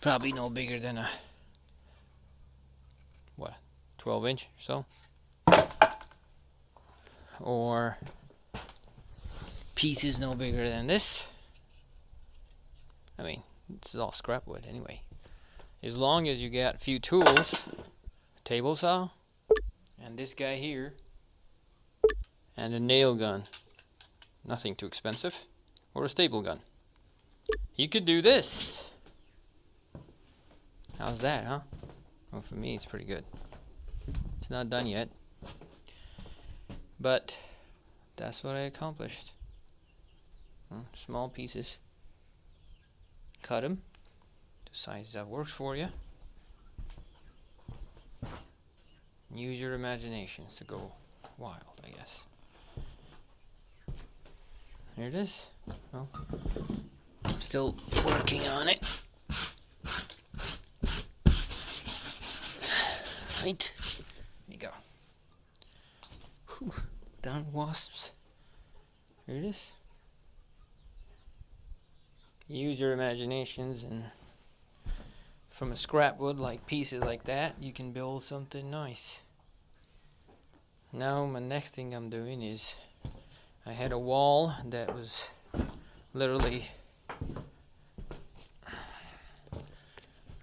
Probably no bigger than a, what, 12-inch or so. Or pieces no bigger than this. I mean, this is all scrap wood anyway. As long as you got a few tools, a table saw, and this guy here, and a nail gun. Nothing too expensive. Or a staple gun. You could do this. How's that, huh? Well, for me, it's pretty good. It's not done yet. But that's what I accomplished. Small pieces. Cut them. The size that works for you. Use your imaginations to go wild, I guess. Here it is. Well, I'm still working on it. Right. There you go. Whew. Down wasps. Here it is. Use your imaginations, and from a scrap wood, like pieces like that, you can build something nice. Now my next thing I'm doing is, I had a wall that was literally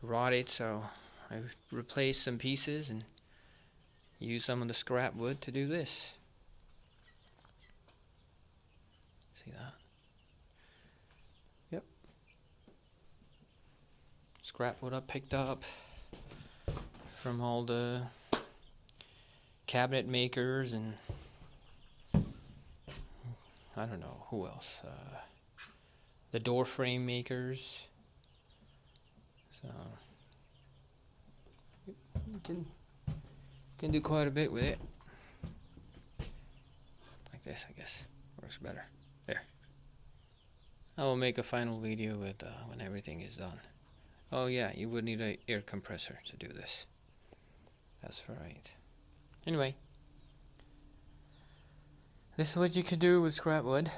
rotted, so I replaced some pieces and used some of the scrap wood to do this. See that? Yep. Scrap wood I picked up from all the cabinet makers and I don't know who else. The door frame makers. So you can do quite a bit with it. Like this, I guess. Works better. There. I will make a final video with when everything is done. Oh yeah, you would need an air compressor to do this. That's right. Anyway. This is what you could do with scrap wood.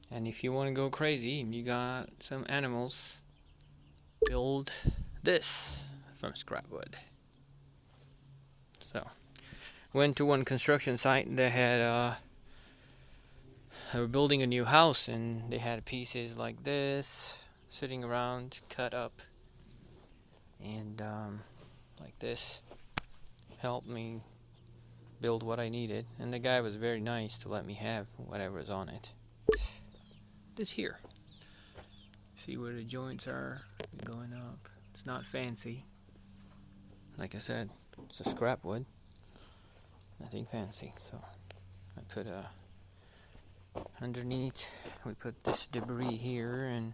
And if you want to go crazy and you got some animals, build this from scrap wood. So, went to one construction site. They had they were building a new house, and they had pieces like this sitting around, cut up, and like this. Helped me build what I needed, and the guy was very nice to let me have whatever was on it. This here. See where the joints are going up. It's not fancy. Like I said, it's a scrap wood. Nothing fancy. So I put underneath, we put this debris here, and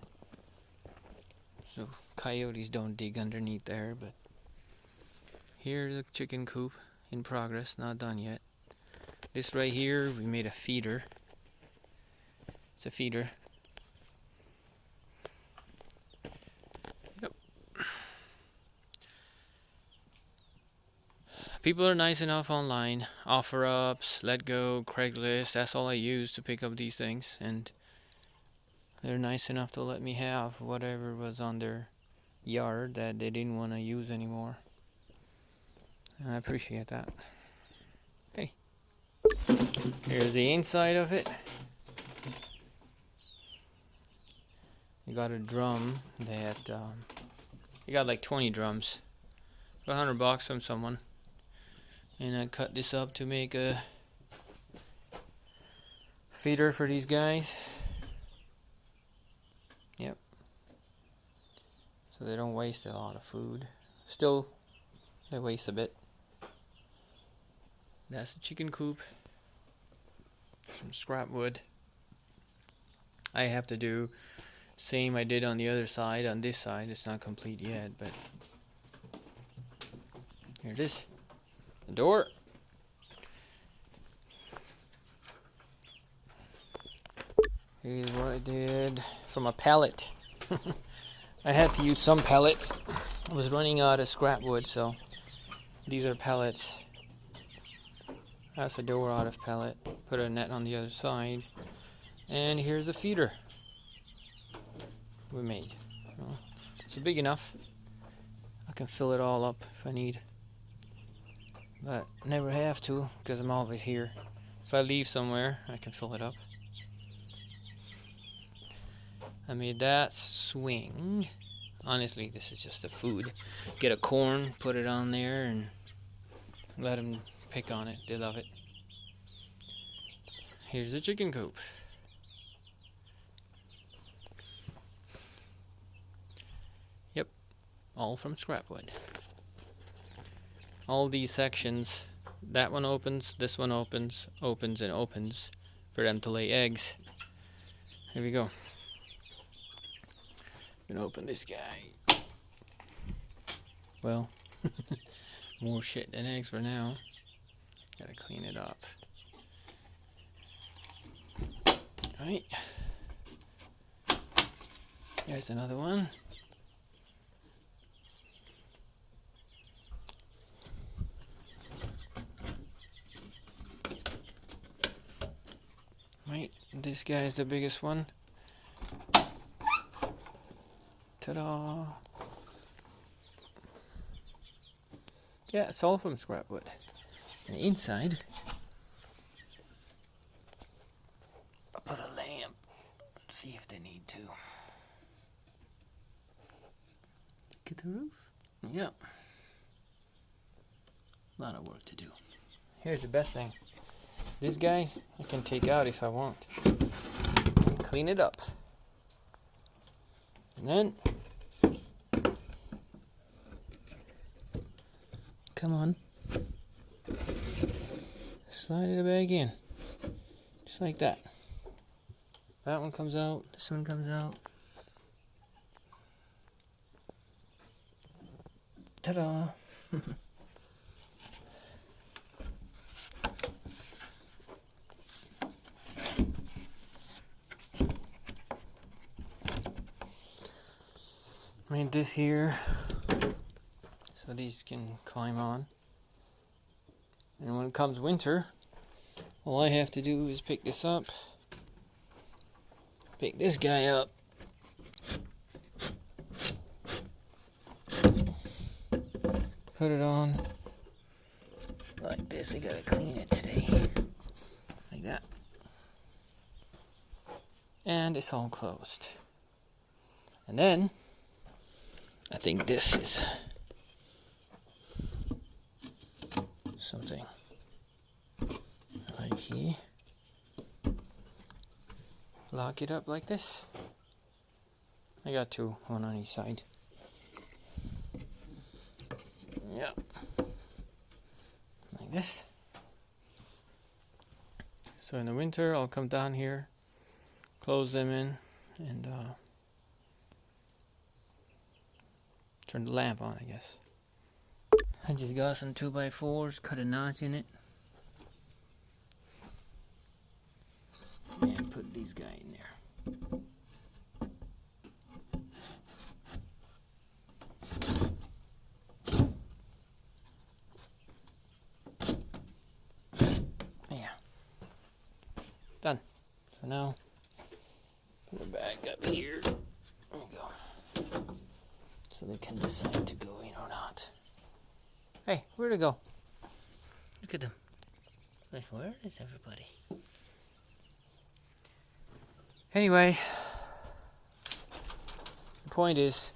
so coyotes don't dig underneath there. But here's the chicken coop. In progress, not done yet. This right here, we made a feeder. It's a feeder. Yep. People are nice enough online. OfferUps, Let Go, Craigslist. That's all I use to pick up these things, and they're nice enough to let me have whatever was on their yard that they didn't want to use anymore. I appreciate that. Okay. Here's the inside of it. You got a drum that you got like 20 drums for $100 from someone, and I cut this up to make a feeder for these guys. Yep. So they don't waste a lot of food. Still, they waste a bit. That's the chicken coop from scrap wood. I have to do same I did on the other side. On this side, it's not complete yet, but here it is. The door. Here's what I did from a pallet. I had to use some pellets. I was running out of scrap wood, so these are pellets. That's a door out of pellet. Put a net on the other side. And here's the feeder we made. It's big enough. I can fill it all up if I need. But never have to, because I'm always here. If I leave somewhere, I can fill it up. I made that swing. Honestly, this is just the food. Get a corn, put it on there, and let them pick on it. They love it. Here's the chicken coop. Yep, all from scrap wood. All these sections, that one opens, this one opens, opens, and opens for them to lay eggs. Here we go. I'm gonna open this guy. Well, more shit than eggs for now. Gotta clean it up. Right. There's another one. Right, this guy is the biggest one. Ta-da! Yeah, it's all from scrap wood. And inside, I'll put a lamp. Let's see if they need to. Get the roof? Yeah. A lot of work to do. Here's the best thing. These guys, I can take out if I want. And clean it up. And then, come on. Slide it back in. Just like that. That one comes out. This one comes out. Ta-da! Made this here so these can climb on. And when it comes winter, all I have to do is pick this up, pick this guy up, put it on like this. I gotta clean it today, like that, and it's all closed. And then I think this is something like here. Lock it up like this. I got two, one on each side. Yep. Like this. So in the winter, I'll come down here, close them in, and turn the lamp on, I guess. I just got some 2x4s, cut a notch in it, and put these guys in there. Yeah. Done. So now, put it back up here. There we go. So they can decide to go in or not. Hey, where'd it go? Look at them. Like, where is everybody? Anyway, the point is,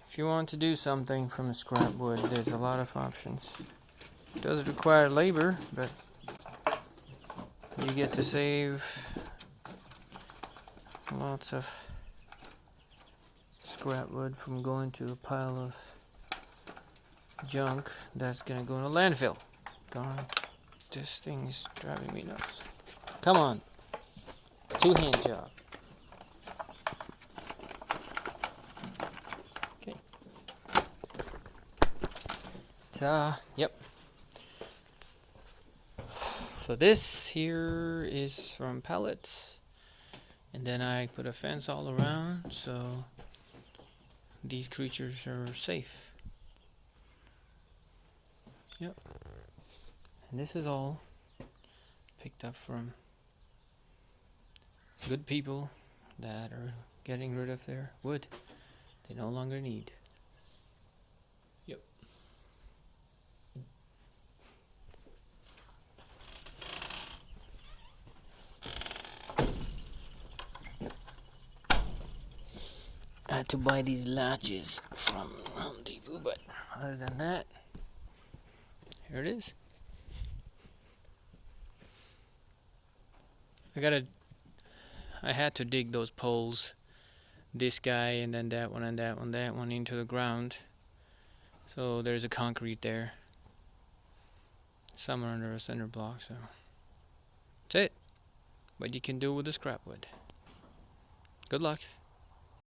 if you want to do something from scrap wood, there's a lot of options. It does require labor, but you get to save lots of scrap wood from going to a pile of junk that's gonna go in a landfill. God, this thing is driving me nuts. Come on. Two-hand job. Okay. Yep. So this here is from pallets. And then I put a fence all around so these creatures are safe. Yep. And this is all picked up from good people that are getting rid of their wood they no longer need. Yep. I had to buy these latches from Home Depot, but other than that, here it is. I had to dig those poles, this guy and then that one and that one into the ground. So there's a concrete there, somewhere under a center block, so that's it. What you can do with the scrap wood. Good luck.